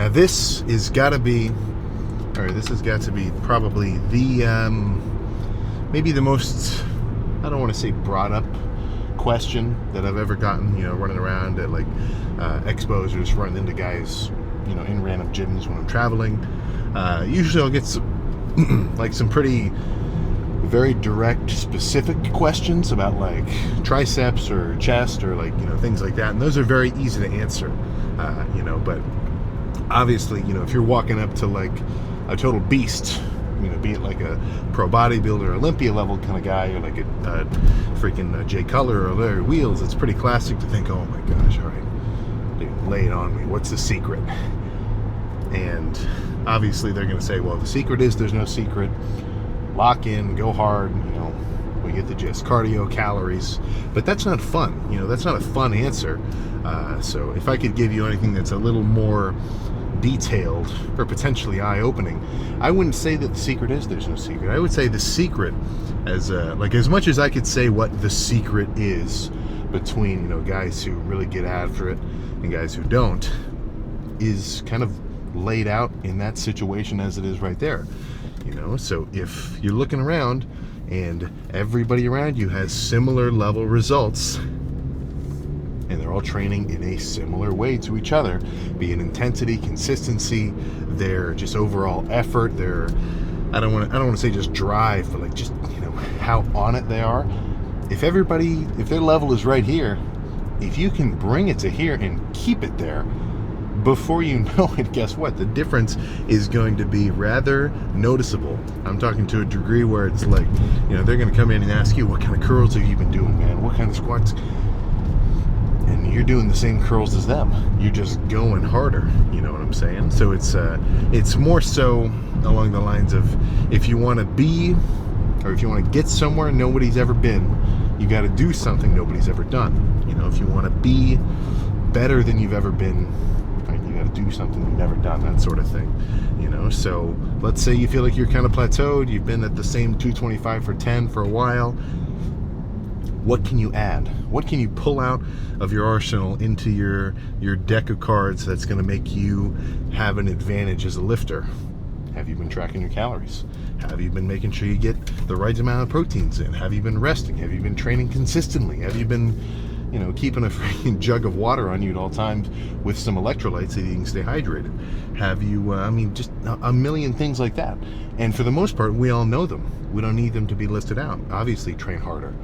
Now this has got to be probably the maybe the most, I don't want to say brought up question that I've ever gotten, running around at like expos or just running into guys, in random gyms when I'm traveling. Usually I'll get some pretty very direct, specific questions about like triceps or chest or like, things like that. And those are very easy to answer, but obviously, if you're walking up to like a total beast, be it like a pro bodybuilder, Olympia level kind of guy, or like a freaking Jay Cutler or Larry Wheels, it's pretty classic to think, oh my gosh, all right, dude, lay it on me. What's the secret? And obviously they're going to say, well, the secret is there's no secret. Lock in, go hard, we get the gist. Cardio, calories. But that's not fun. That's not a fun answer. So if I could give you anything that's a little more detailed or potentially eye-opening, I wouldn't say that the secret is there's no secret. I would say the secret, as much as I could say what the secret is between guys who really get after it and guys who don't, is kind of laid out in that situation as it is right there. So if you're looking around and everybody around you has similar level results, and they're all training in a similar way to each other, be it intensity, consistency, their just overall effort, their I don't want to say just drive, but like just how on it they are. If their level is right here, if you can bring it to here and keep it there, before you know it, guess what? The difference is going to be rather noticeable. I'm talking to a degree where it's like, they're going to come in and ask you, what kind of curls have you been doing, man? What kind of squats? And you're doing the same curls as them. You're just going harder. You know what I'm saying? So it's more so along the lines of, if you want to be, or if you want to get somewhere nobody's ever been, you got to do something nobody's ever done. If you want to be better than you've ever been, you got to do something you've never done, that sort of thing. So let's say you feel like you're kind of plateaued, you've been at the same 225 for 10 for a while. What can you add? What can you pull out of your arsenal into your deck of cards that's going to make you have an advantage as a lifter? Have you been tracking your calories? Have you been making sure you get the right amount of proteins in? Have you been resting? Have you been training consistently? Have you been keeping a freaking jug of water on you at all times with some electrolytes so you can stay hydrated? Have you, just a million things like that. And for the most part, we all know them. We don't need them to be listed out. Obviously, train harder.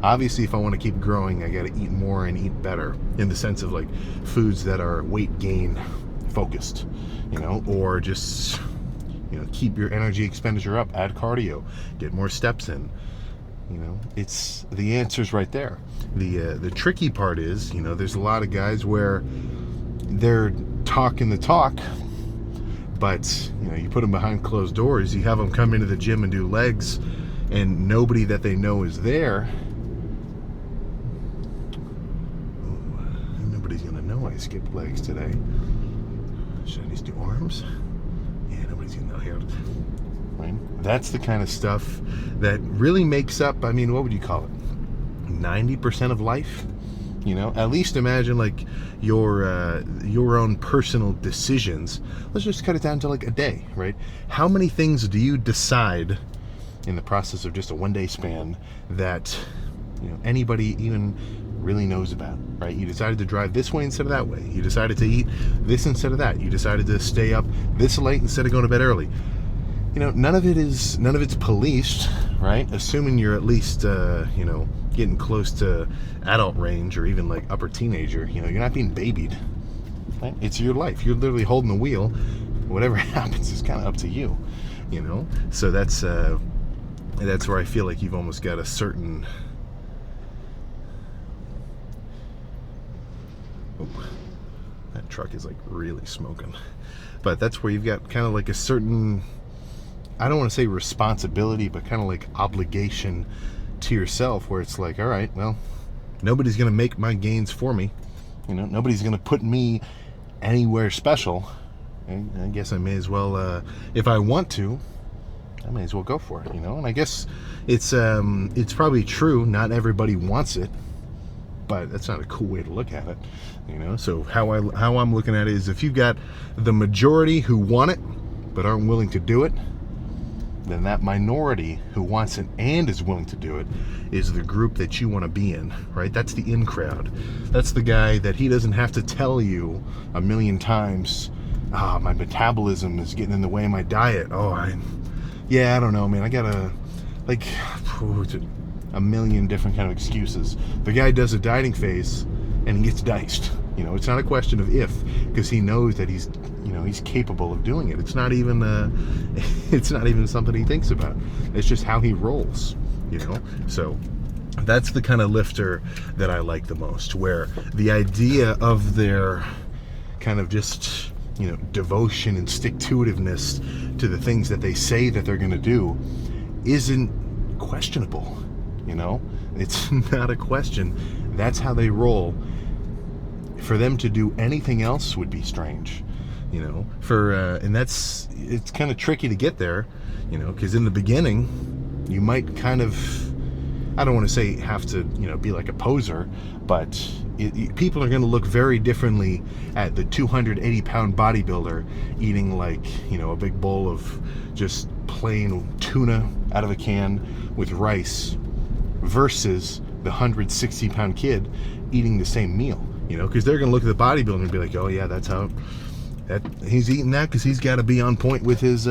Obviously, if I want to keep growing, I got to eat more and eat better, in the sense of like foods that are weight gain focused, or just, keep your energy expenditure up, add cardio, get more steps in. It's the answer's right there. The tricky part is, there's a lot of guys where they're talking the talk, but you put them behind closed doors. You have them come into the gym and do legs, and nobody that they know is there. Nobody's gonna know I skipped legs today. Should I just do arms? Yeah, nobody's gonna know here. Right? That's the kind of stuff that really makes up, what would you call it? 90% of life? At least imagine like your own personal decisions. Let's just cut it down to like a day, right? How many things do you decide in the process of just a 1 day span that anybody even really knows about, right? You decided to drive this way instead of that way. You decided to eat this instead of that. You decided to stay up this late instead of going to bed early. None of it's policed, right? Assuming you're at least, getting close to adult range or even like upper teenager, you're not being babied, right? It's your life. You're literally holding the wheel. Whatever happens is kind of up to you, So that's where I feel like you've almost got a certain. Oh, that truck is like really smoking, but that's where you've got kind of like a certain. I don't want to say responsibility, but kind of like obligation to yourself, where it's like, all right, well, nobody's going to make my gains for me. Nobody's going to put me anywhere special. And I guess I may as well, if I want to, I may as well go for it, And I guess it's probably true. Not everybody wants it, but that's not a cool way to look at it, you know. So how I'm looking at it is, if you've got the majority who want it but aren't willing to do it, then that minority who wants it and is willing to do it is the group that you want to be in, right? That's the in crowd. That's the guy that he doesn't have to tell you a million times, my metabolism is getting in the way of my diet. I don't know, man. I gotta, like, a million different kind of excuses. The guy does a dieting phase and he gets diced. You know, it's not a question of if, because he knows that he's capable of doing it. It's not even something he thinks about. It's just how he rolls, you know. So that's the kind of lifter that I like the most, where the idea of their kind of just, you know, devotion and stick-to-itiveness to the things that they say that they're going to do isn't questionable, you know. It's not a question. That's how they roll. For them to do anything else would be strange, you know. It's kind of tricky to get there, you know, because in the beginning you might kind of, I don't want to say have to, you know, be like a poser, but people are going to look very differently at the 280-pound bodybuilder eating, like, you know, a big bowl of just plain tuna out of a can with rice versus the 160-pound kid eating the same meal, you know, because they're going to look at the bodybuilder and be like, oh yeah, that's how that he's eating that because he's got to be on point with his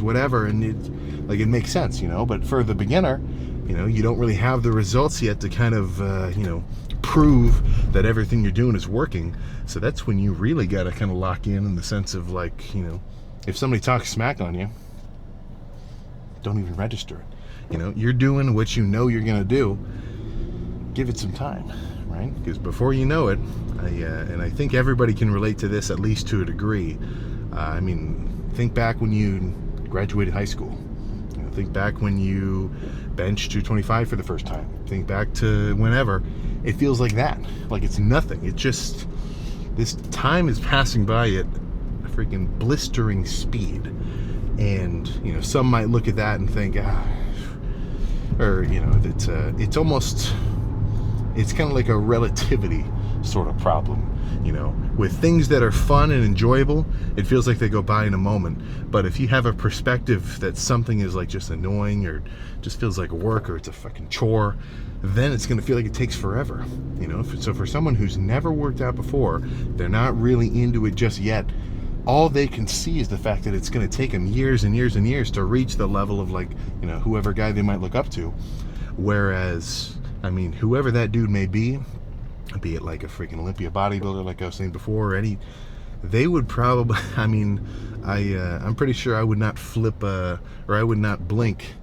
whatever, and it makes sense, you know. But for the beginner, you know, you don't really have the results yet to kind of you know, prove that everything you're doing is working. So that's when you really got to kind of lock in the sense of, like, you know, if somebody talks smack on you, don't even register it. You know, you're doing what you know you're going to do. Give it some time, right? Because before you know it, and I think everybody can relate to this, at least to a degree. I mean, think back when you graduated high school. You know, think back when you benched 225 for the first time. Think back to whenever. It feels like that. Like it's nothing. It just, this time is passing by at a freaking blistering speed. And, you know, some might look at that and think, or, you know, it's almost, it's kind of like a relativity sort of problem, you know. With things that are fun and enjoyable, it feels like they go by in a moment. But if you have a perspective that something is like just annoying or just feels like work or it's a fucking chore, then it's going to feel like it takes forever, you know. So for someone who's never worked out before, they're not really into it just yet, all they can see is the fact that it's going to take them years and years and years to reach the level of, like, you know, whoever guy they might look up to. Whereas, I mean, whoever that dude may be it like a freaking Olympia bodybuilder, like I was saying before, or they would probably, I mean, I'm pretty sure I would not flip, or I would not blink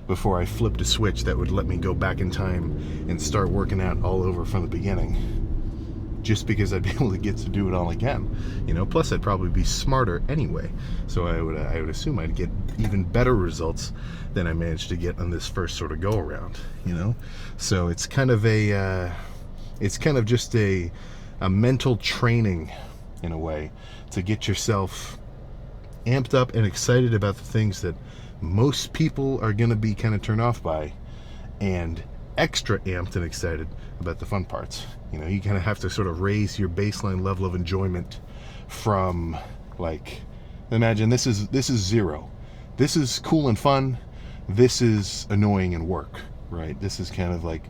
before I flipped a switch that would let me go back in time and start working out all over from the beginning, just because I'd be able to get to do it all again, you know. Plus I'd probably be smarter anyway, so I would assume I'd get even better results than I managed to get on this first sort of go around, you know. So it's kind of just a mental training in a way to get yourself amped up and excited about the things that most people are going to be kind of turned off by, and extra amped and excited about the fun parts. You know, you kind of have to sort of raise your baseline level of enjoyment from, like, imagine this is zero. This is cool and fun. This is annoying and work, right? This is kind of like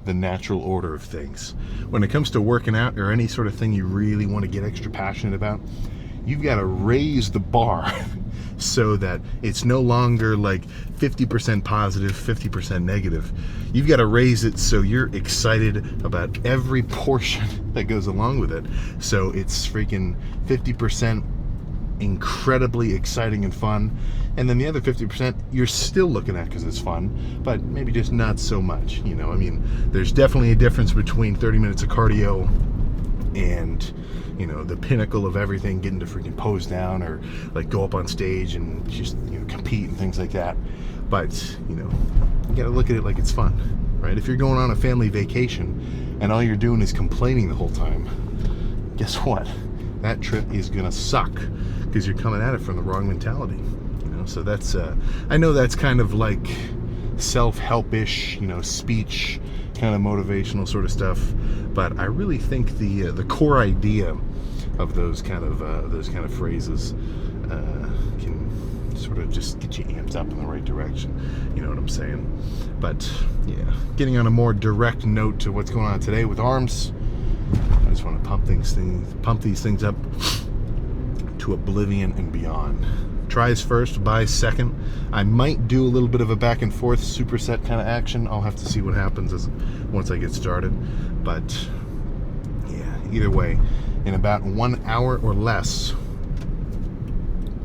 the natural order of things. When it comes to working out or any sort of thing you really want to get extra passionate about, you've got to raise the bar so that it's no longer like 50% positive, 50% negative. You've got to raise it so you're excited about every portion that goes along with it. So it's freaking 50% incredibly exciting and fun, and then the other 50% you're still looking at because it's fun, but maybe just not so much, you know. I mean, there's definitely a difference between 30 minutes of cardio and, you know, the pinnacle of everything, getting to freaking pose down or like go up on stage and just, you know, compete and things like that. But, you know, you gotta look at it like it's fun, right? If you're going on a family vacation and all you're doing is complaining the whole time, guess what? That trip is gonna suck because you're coming at it from the wrong mentality, you know. So that's I know that's kind of like self-help-ish, speech, kind of motivational sort of stuff. But I really think the core idea of those kind of phrases can sort of just get you amped up in the right direction. You know what I'm saying? But yeah, getting on a more direct note to what's going on today with arms. I just want to pump these things up to oblivion and beyond. Tries first, buys second. I might do a little bit of a back and forth superset kind of action. I'll have to see what happens once I get started. But yeah, either way, in about 1 hour or less,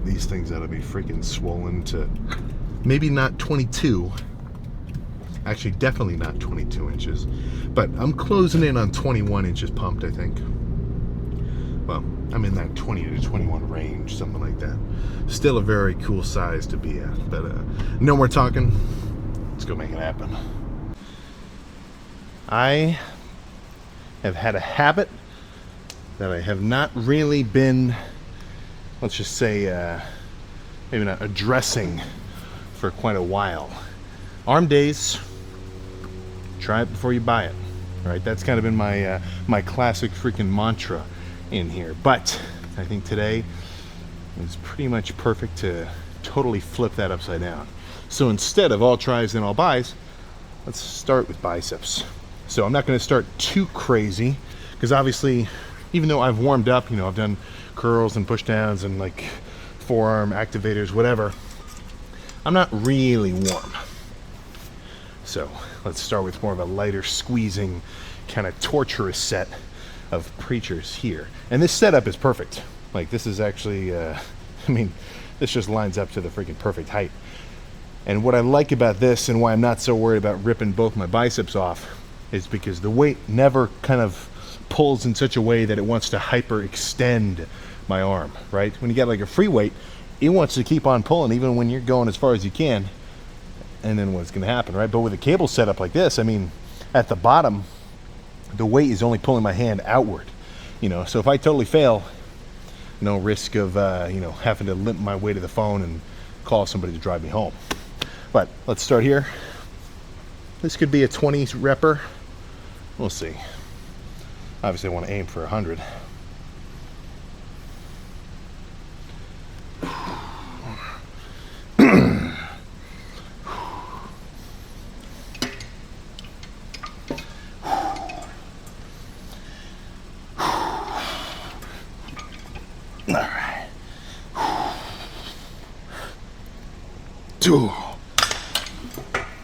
these things ought to be freaking swollen to maybe not 22. Actually, definitely not 22 inches. But I'm closing in on 21 inches pumped, I think. Well, I'm in that 20 to 21 range, something like that. Still a very cool size to be at. But no more talking. Let's go make it happen. I have had a habit that I have not really been, let's just say, maybe not addressing for quite a while. Arm days. Try it before you buy it. Right? That's kind of been my my classic freaking mantra in here. But I think today is pretty much perfect to totally flip that upside down. So instead of all tries and all buys, let's start with biceps. So I'm not going to start too crazy because obviously, even though I've warmed up, I've done curls and push downs and like forearm activators, whatever, I'm not really warm. So let's start with more of a lighter squeezing, kind of torturous set of preachers here. And this setup is perfect. Like this is actually, this just lines up to the freaking perfect height. And what I like about this and why I'm not so worried about ripping both my biceps off is because the weight never kind of pulls in such a way that it wants to hyperextend my arm, right? When you get like a free weight, it wants to keep on pulling even when you're going as far as you can. And then what's going to happen, right? But with a cable setup like this, at the bottom, the weight is only pulling my hand outward, So if I totally fail, no risk of, having to limp my way to the phone and call somebody to drive me home. But let's start here. This could be a 20 repper. We'll see. Obviously, I want to aim for 100.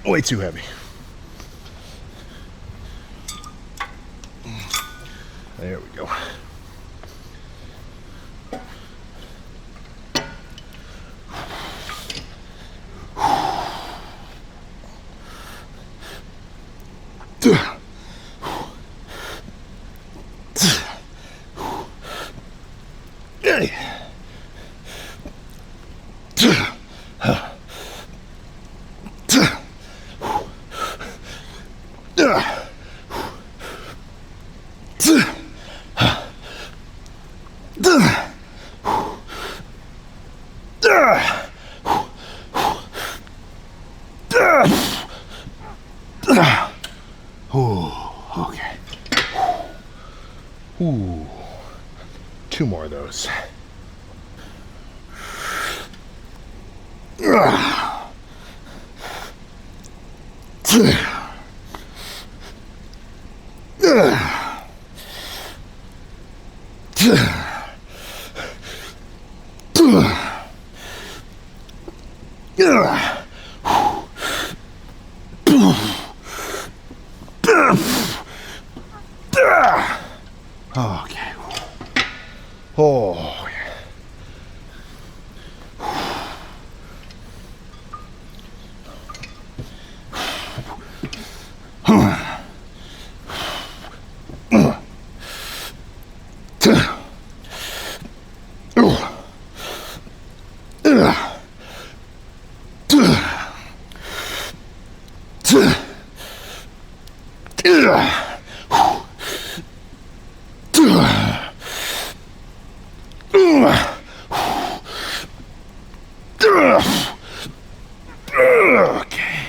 Way too heavy. There we go. Okay. Ooh. 2 more of those. Okay. Oh, yeah. Okay.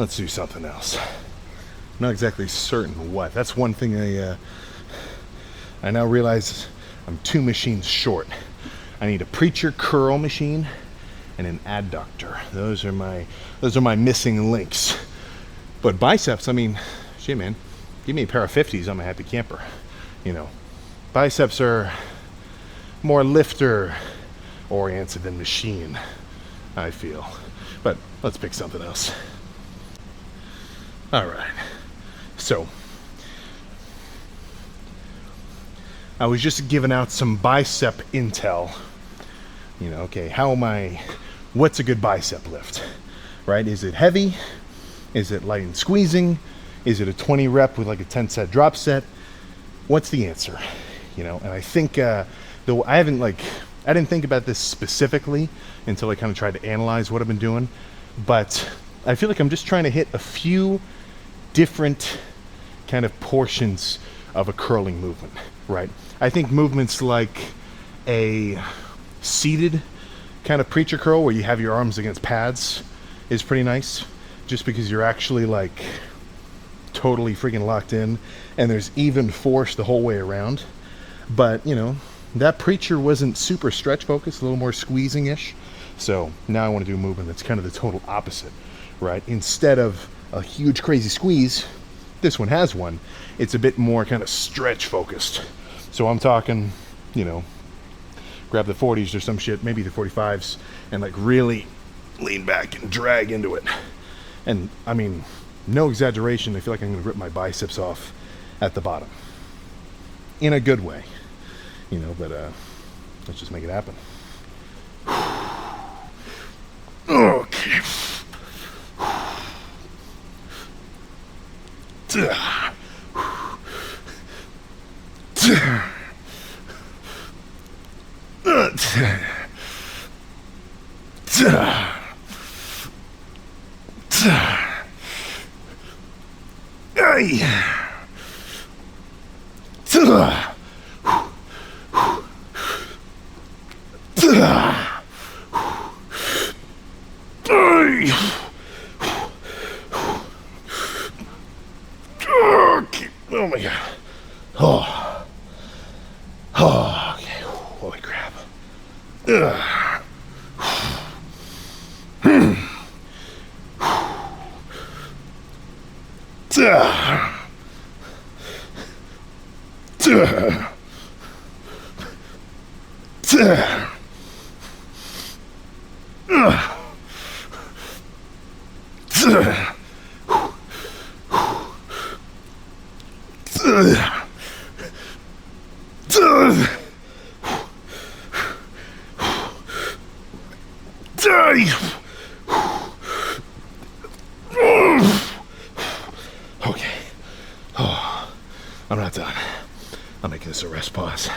let's do something else. I'm not exactly certain what. That's one thing I now realize I'm 2 machines short. I need a preacher curl machine and an adductor. Those are my missing links. But biceps, I mean, shit, man, give me a pair of 50s, I'm a happy camper. You know, biceps are more lifter oriented than machine, I feel. But let's pick something else. All right. So, I was just giving out some bicep intel. You know, okay, what's a good bicep lift, right? Is it heavy? Is it light and squeezing? Is it a 20 rep with like a 10 set drop set? What's the answer? You know, and I think, though I didn't think about this specifically until I kind of tried to analyze what I've been doing, but I feel like I'm just trying to hit a few different kind of portions of a curling movement, right? I think movements like a seated kind of preacher curl where you have your arms against pads is pretty nice, just because you're actually like totally freaking locked in and there's even force the whole way around. But you know, that preacher wasn't super stretch focused, a little more squeezing ish. So now I want to do a movement that's kind of the total opposite, right? Instead of a huge crazy squeeze, this one has one. It's a bit more kind of stretch focused. So I'm talking, you know, grab the 40s or some shit, maybe the 45s, and like really lean back and drag into it. And I mean, no exaggeration, I feel like I'm gonna rip my biceps off at the bottom. In a good way, you know, but let's just make it happen. Okay. Oh my god. Oh, okay. Holy crap. Okay. Oh, I'm not done. I'm making this a rest pause.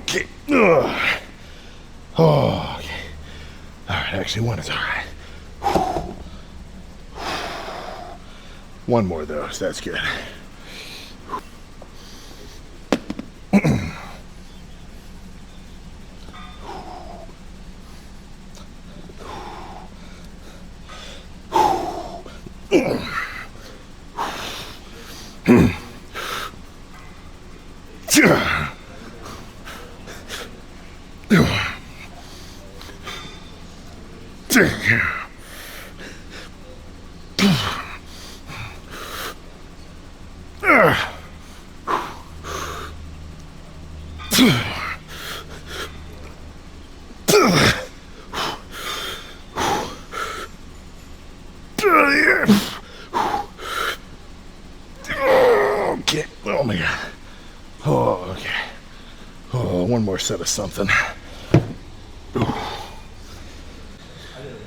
Okay. Oh, okay. All right, actually, one is all right. One more of those, that's good. Okay. Oh my god. Oh, okay. Oh, one more set of something.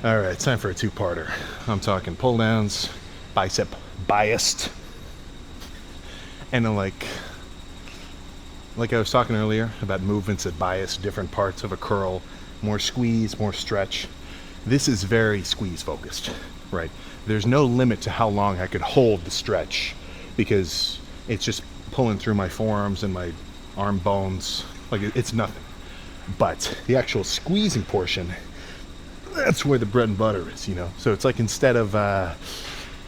All right, time for a two-parter. I'm talking pull downs, bicep biased, and then like I was talking earlier about movements that bias different parts of a curl, more squeeze, more stretch. This is very squeeze focused, right? There's no limit to how long I could hold the stretch because it's just pulling through my forearms and my arm bones. Like it's nothing. But the actual squeezing portion, that's where the bread and butter is, you know? So it's like instead of,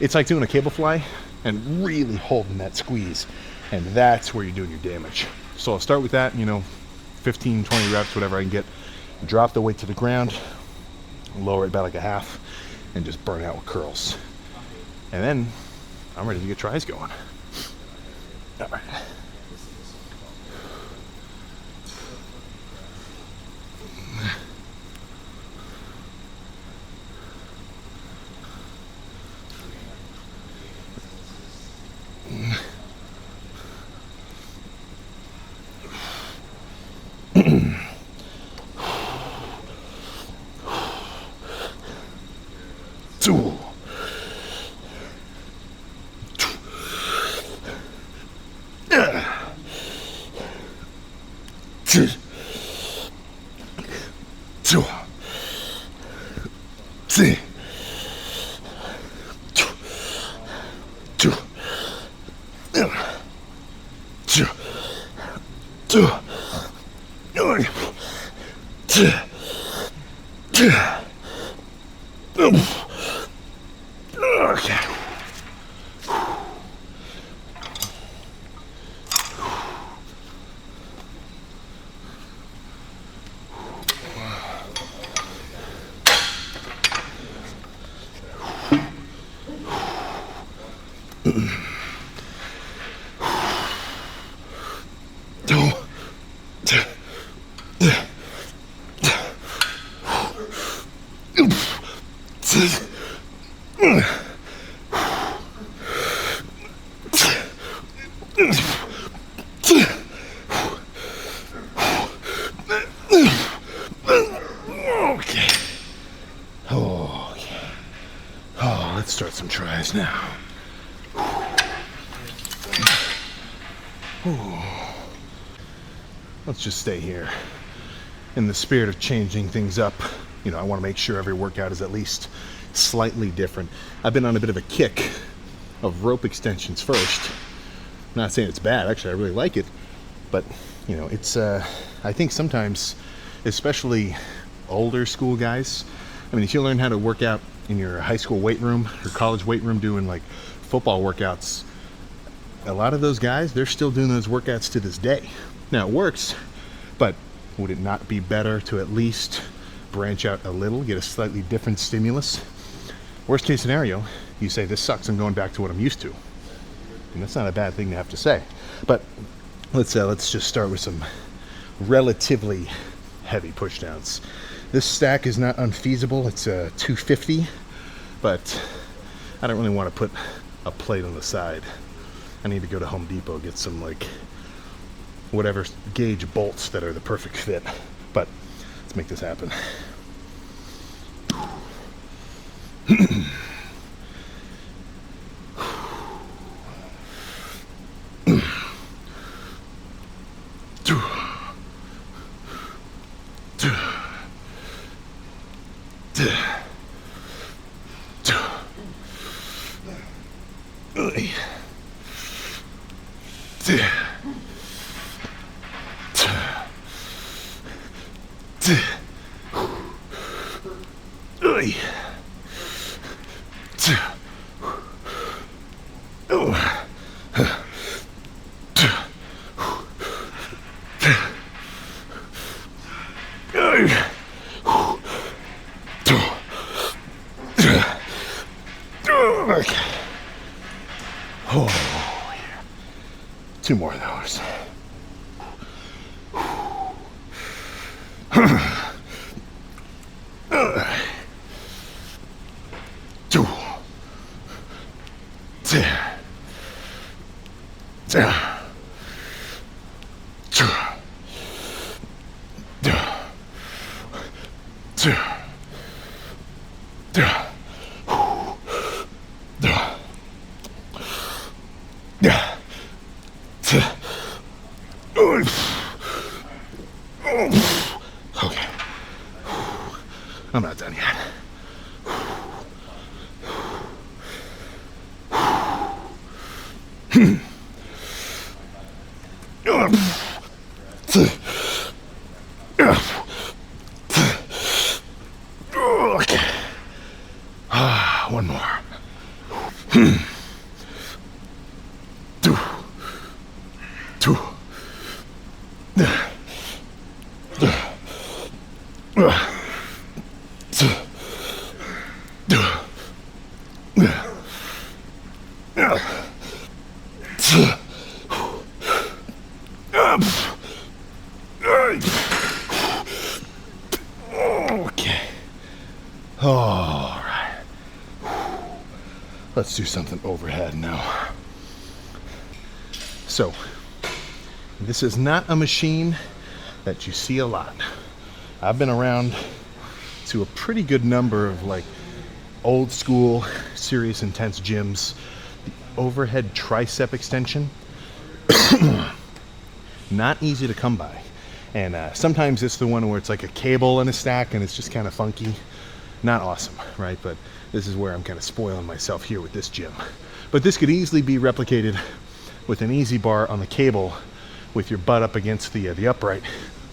it's like doing a cable fly and really holding that squeeze. And that's where you're doing your damage. So I'll start with that, you know, 15, 20 reps, whatever I can get. Drop the weight to the ground, lower it about like a half, and just burn out with curls. And then I'm ready to get tries going. All right. Two. Okay. Let's start some tries now. Let's just stay here. In the spirit of changing things up, you know, I want to make sure every workout is at least slightly different. I've been on a bit of a kick of rope extensions first. I'm not saying it's bad, actually I really like it, but you know, it's I think sometimes, especially older school guys, I mean, if you learn how to work out in your high school weight room or college weight room doing like football workouts, a lot of those guys, they're still doing those workouts to this day. Now it works, but would it not be better to at least branch out a little, get a slightly different stimulus? Worst case scenario, you say, this sucks, I'm going back to what I'm used to. And that's not a bad thing to have to say. But let's just start with some relatively heavy push downs. This stack is not unfeasible. It's a 250, but I don't really want to put a plate on the side. I need to go to Home Depot, get some like whatever gauge bolts that are the perfect fit. But let's make this happen. Oh, yeah. 2 more of those. Okay. I'm not done yet. Okay. One more. Two. Two. Okay. All right. Let's do something overhead now. So, this is not a machine that you see a lot. I've been around to a pretty good number of like old school, serious, intense gyms. The overhead tricep extension, not easy to come by. And sometimes it's the one where it's like a cable and a stack and it's just kind of funky. Not awesome, right? But this is where I'm kind of spoiling myself here with this gym. But this could easily be replicated with an easy bar on the cable with your butt up against the upright,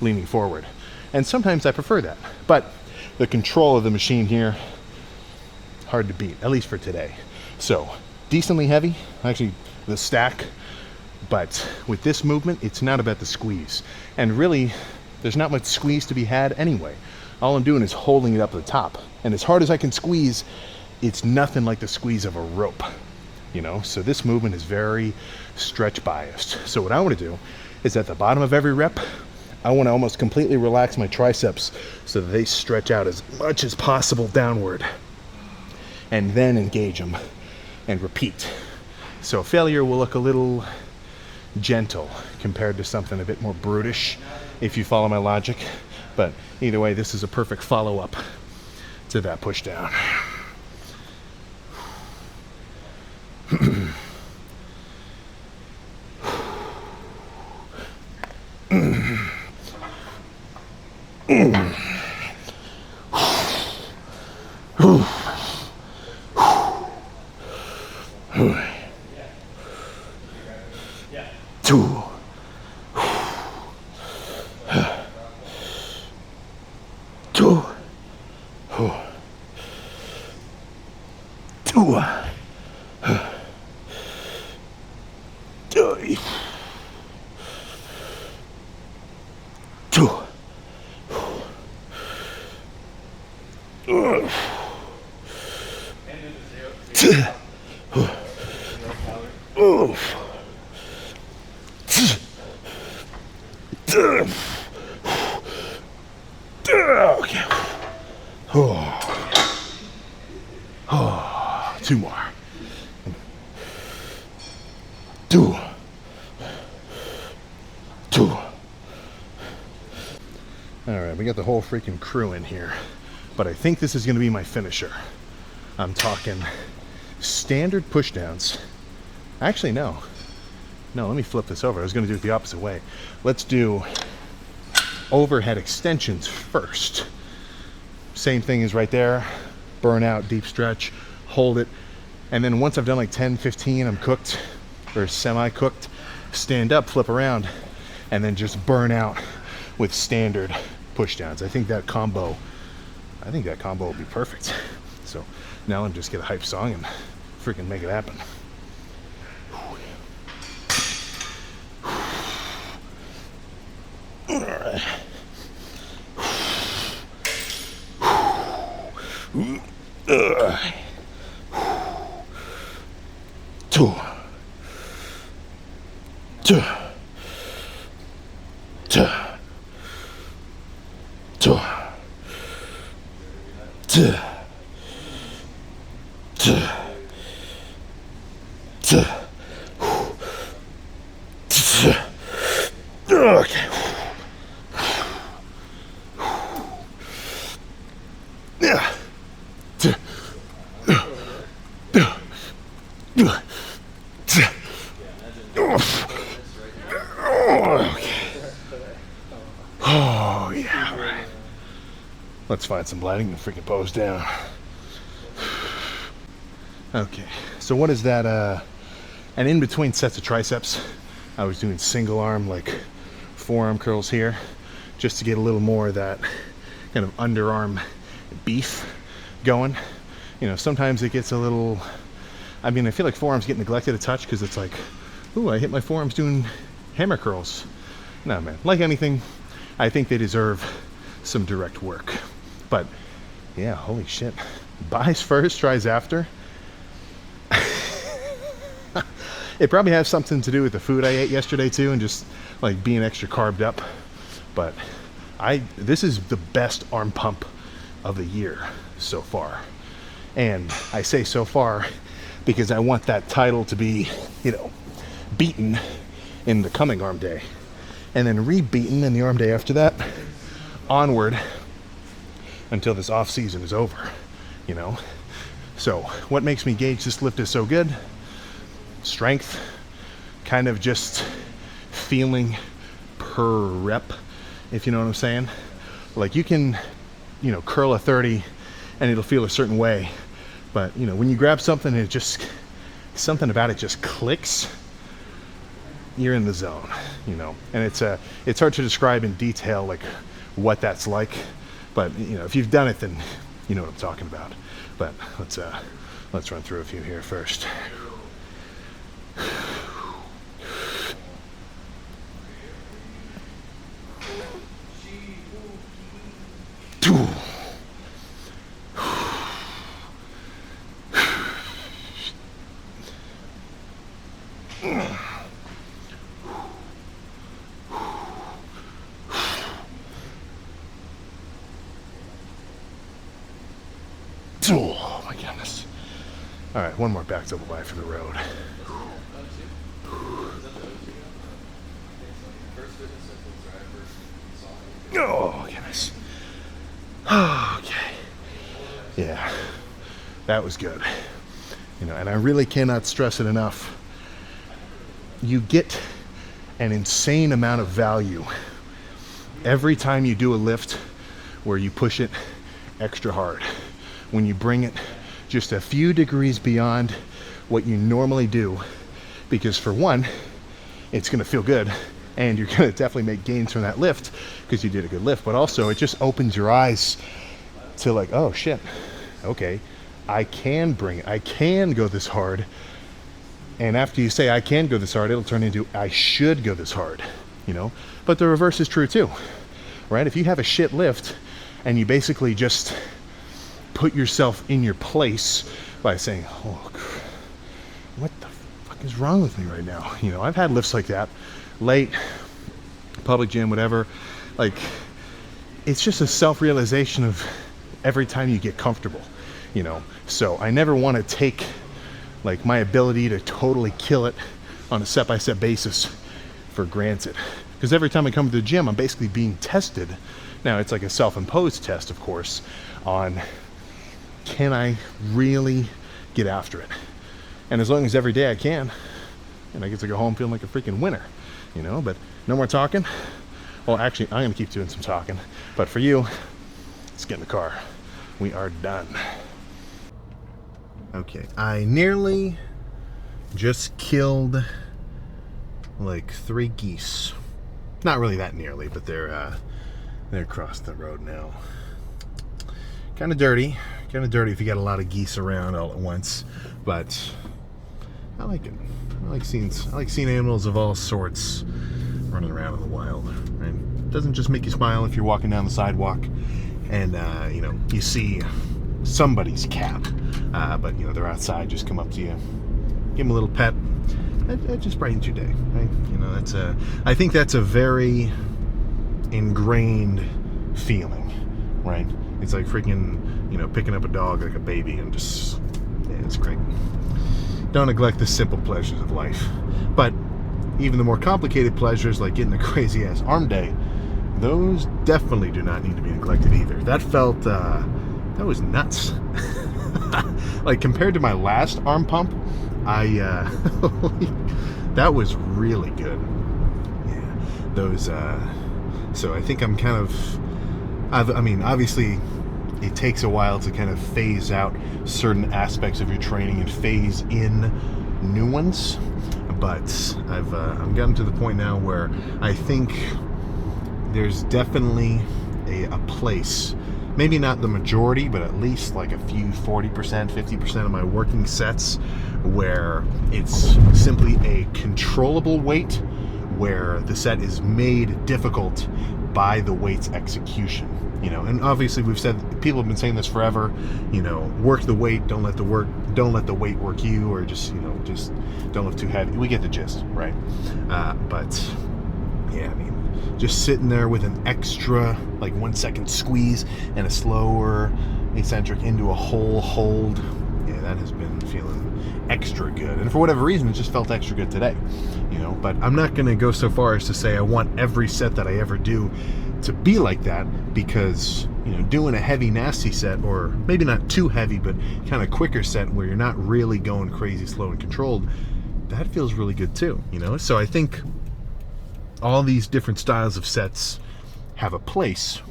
leaning forward. And sometimes I prefer that. But the control of the machine here, hard to beat, at least for today. So, decently heavy, actually the stack, but with this movement, it's not about the squeeze. And really, there's not much squeeze to be had anyway. All I'm doing is holding it up at the top. And as hard as I can squeeze, it's nothing like the squeeze of a rope, you know? So this movement is very stretch biased. So what I want to do is at the bottom of every rep, I want to almost completely relax my triceps so that they stretch out as much as possible downward, and then engage them and repeat. So failure will look a little gentle compared to something a bit more brutish, if you follow my logic. But either way, this is a perfect follow-up to that push down. Two. Two. Two. Okay. Two more. Two. All right, we got the whole freaking crew in here, but I think this is going to be my finisher. I'm talking standard pushdowns. Actually, no, let me flip this over. I was going to do it the opposite way. Let's do overhead extensions first. Same thing is right there. Burn out, deep stretch, hold it. And then once I've done like 10, 15, I'm cooked or semi-cooked, stand up, flip around, and then just burn out with standard pushdowns. I think that combo will be perfect. So now I'm just get a hype song and freaking make it happen. All right. Two. Okay. Yeah. Oh yeah. Right. Let's find some lighting and freaking pose down. Okay. So what is that And in between sets of triceps, I was doing single arm, like forearm curls here, just to get a little more of that kind of underarm beef going. You know, sometimes it gets a little, I mean, I feel like forearms get neglected a touch because it's like, ooh, I hit my forearms doing hammer curls. No, man, like anything, I think they deserve some direct work. But yeah, holy shit. Buys first, tries after. It probably has something to do with the food I ate yesterday too, and just like being extra carved up. But this is the best arm pump of the year so far. And I say so far because I want that title to be, you know, beaten in the coming arm day, and then re-beaten in the arm day after that, onward until this off season is over, you know. So what makes me gauge this lift is so good? Strength, kind of just feeling per rep, if you know what I'm saying. Like you can, you know, curl a 30 and it'll feel a certain way, but you know, when you grab something and it just, something about it just clicks, you're in the zone, you know. And it's hard to describe in detail like what that's like, but you know, if you've done it, then you know what I'm talking about. But let's run through a few here first. Oh my goodness. All right, one more back double by for the road. Oh goodness. Okay. Yeah, that was good. You know, and I really cannot stress it enough. You get an insane amount of value every time you do a lift where you push it extra hard. When you bring it just a few degrees beyond what you normally do, because for one, it's going to feel good and you're going to definitely make gains from that lift because you did a good lift, but also it just opens your eyes to like, oh shit, okay, I can bring it, I can go this hard. And after you say I can go this hard, it'll turn into I should go this hard, you know. But the reverse is true too, right? If you have a shit lift and you basically just put yourself in your place by saying, oh, what the fuck is wrong with me right now? You know, I've had lifts like that, late, public gym, whatever. Like, it's just a self-realization of every time you get comfortable, you know. So I never want to take like my ability to totally kill it on a step-by-step basis for granted, because every time I come to the gym, I'm basically being tested. Now it's like a self-imposed test, of course, on can I really get after it? And as long as every day I can, and I get to go home feeling like a freaking winner, you know. But no more talking. Well, actually, I'm gonna keep doing some talking, but for you, let's get in the car. We are done. Okay, I nearly just killed like 3 geese. Not really that nearly, but they're across the road now. Kind of dirty if you got a lot of geese around all at once, but I like it. I like seeing animals of all sorts running around in the wild. Right? It doesn't just make you smile if you're walking down the sidewalk and you know, you see somebody's cat, but you know, they're outside, just come up to you, give them a little pet. That just brightens your day, right? You know, I think that's a very ingrained feeling, right? It's like freaking, you know, picking up a dog like a baby and just, yeah, it's great. Don't neglect the simple pleasures of life. But even the more complicated pleasures, like getting a crazy ass arm day, those definitely do not need to be neglected either. That felt, that was nuts. Like compared to my last arm pump, that was really good. Yeah, those, so I think I'm kind of, I mean, obviously it takes a while to kind of phase out certain aspects of your training and phase in new ones, but I'm gotten to the point now where I think there's definitely a place, maybe not the majority, but at least like a few 40%, 50% of my working sets where it's simply a controllable weight, where the set is made difficult by the weight's execution. And obviously we've said, people have been saying this forever, work the weight, don't let the weight work you, or just don't lift too heavy. We get the gist, right? But yeah, just sitting there with an extra, like 1 second squeeze and a slower eccentric into a whole hold, that has been feeling extra good. And for whatever reason, it just felt extra good today, but I'm not going to go so far as to say I want every set that I ever do to be like that, because doing a heavy nasty set, or maybe not too heavy but kind of quicker set where you're not really going crazy slow and controlled, that feels really good too. So I think all these different styles of sets have a place,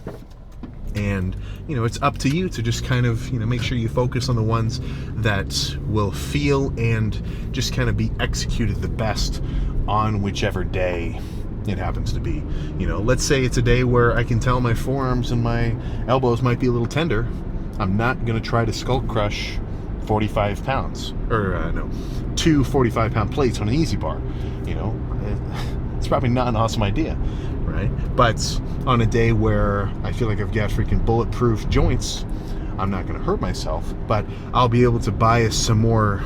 and it's up to you to just kind of make sure you focus on the ones that will feel and just kind of be executed the best on whichever day it happens to be. Let's say it's a day where I can tell my forearms and my elbows might be a little tender. I'm not going to try to skull crush 45 pounds, or two 45-pound plates on an easy bar. It's probably not an awesome idea, right? But on a day where I feel like I've got freaking bulletproof joints, I'm not going to hurt myself, but I'll be able to bias some more,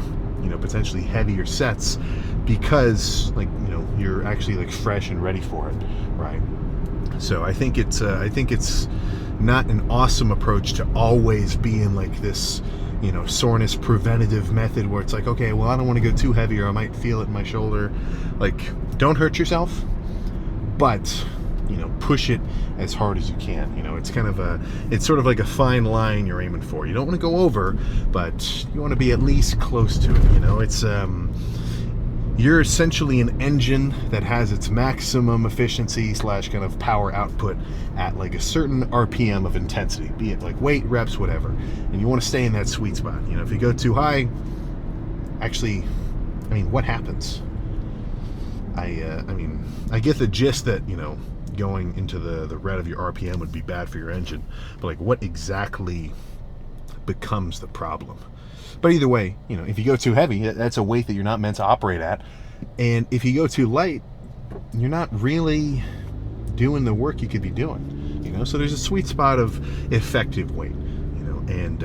potentially heavier sets, because you're actually like fresh and ready for it, right? So I think it's not an awesome approach to always be in like this soreness preventative method where it's like, okay, well, I don't want to go too heavy or I might feel it in my shoulder. Like, don't hurt yourself, but push it as hard as you can. It's sort of like a fine line you're aiming for. You don't want to go over, but you want to be at least close to it. It's you're essentially an engine that has its maximum efficiency / kind of power output at like a certain RPM of intensity, be it like weight, reps, whatever. And you want to stay in that sweet spot. If you go too high, actually, what happens? I get the gist that, going into the red of your RPM would be bad for your engine, but like, what exactly becomes the problem? But either way, if you go too heavy, that's a weight that you're not meant to operate at. And if you go too light, you're not really doing the work you could be doing. So there's a sweet spot of effective weight, and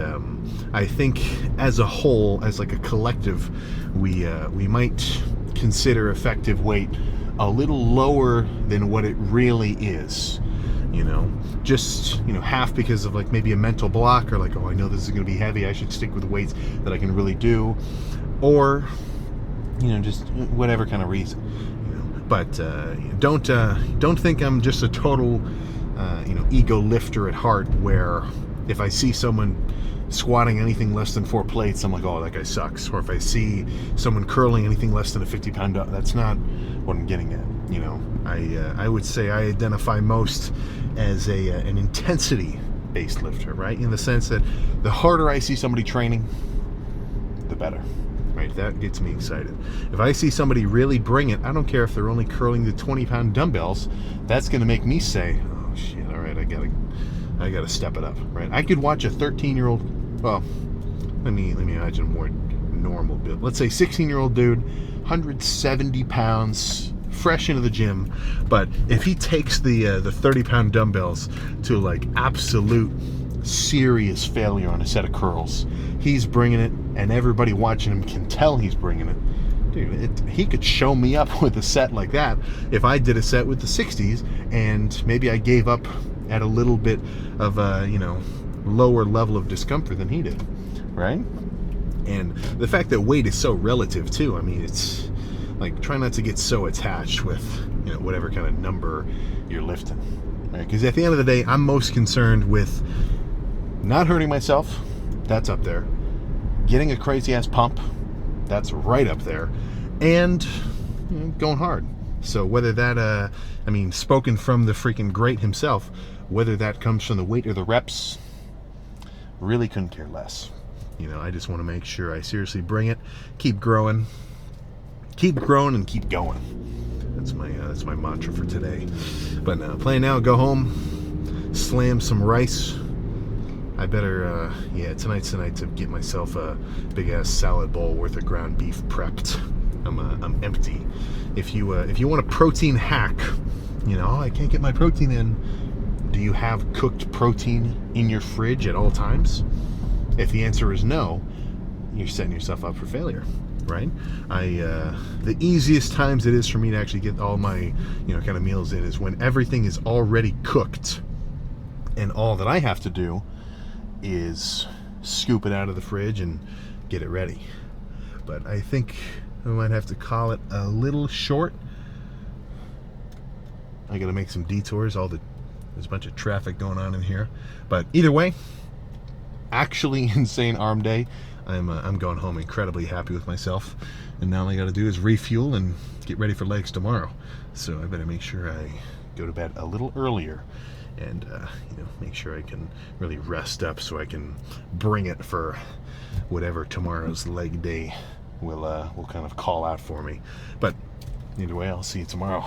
I think as a whole, as like a collective, we might consider effective weight a little lower than what it really is. Just half because of like maybe a mental block, or like, oh, I know this is going to be heavy, I should stick with weights that I can really do, or just whatever kind of reason. But don't think I'm just a total ego lifter at heart, where if I see someone squatting anything less than 4 plates, I'm like, oh, that guy sucks. Or if I see someone curling anything less than a 50-pound, that's not what I'm getting at. I would say I identify most as an intensity-based lifter, right? In the sense that the harder I see somebody training, the better, right? That gets me excited. If I see somebody really bring it, I don't care if they're only curling the 20-pound dumbbells, that's going to make me say, oh shit, all right, I gotta step it up, right? I could watch a 13-year-old, well, let me imagine a more normal build. Let's say 16-year-old dude, 170 pounds, fresh into the gym, but if he takes the 30-pound dumbbells to like absolute serious failure on a set of curls, he's bringing it, and everybody watching him can tell he's bringing it. Dude, he could show me up with a set like that if I did a set with the 60s, and maybe I gave up at a little bit of a lower level of discomfort than he did, right? And the fact that weight is so relative too, it's like, try not to get so attached with whatever kind of number you're lifting, right? Because at the end of the day, I'm most concerned with not hurting myself. That's up there. Getting a crazy ass pump, that's right up there, and going hard. So whether that spoken from the freaking great himself, whether that comes from the weight or the reps, really couldn't care less. I just want to make sure I seriously bring it, keep growing, keep growing and keep going. That's my mantra for today. But plan now, go home, slam some rice. I better, tonight's the night to get myself a big ass salad bowl worth of ground beef prepped. I'm empty. If you want a protein hack, I can't get my protein in. Do you have cooked protein in your fridge at all times? If the answer is no, you're setting yourself up for failure, right? The easiest times it is for me to actually get all my, kind of meals in is when everything is already cooked, and all that I have to do is scoop it out of the fridge and get it ready. But I think I might have to call it a little short. I gotta make some detours. There's a bunch of traffic going on in here. But either way, actually insane arm day. I'm going home incredibly happy with myself, and now all I got to do is refuel and get ready for legs tomorrow. So I better make sure I go to bed a little earlier, and make sure I can really rest up so I can bring it for whatever tomorrow's leg day will kind of call out for me. But either way, I'll see you tomorrow.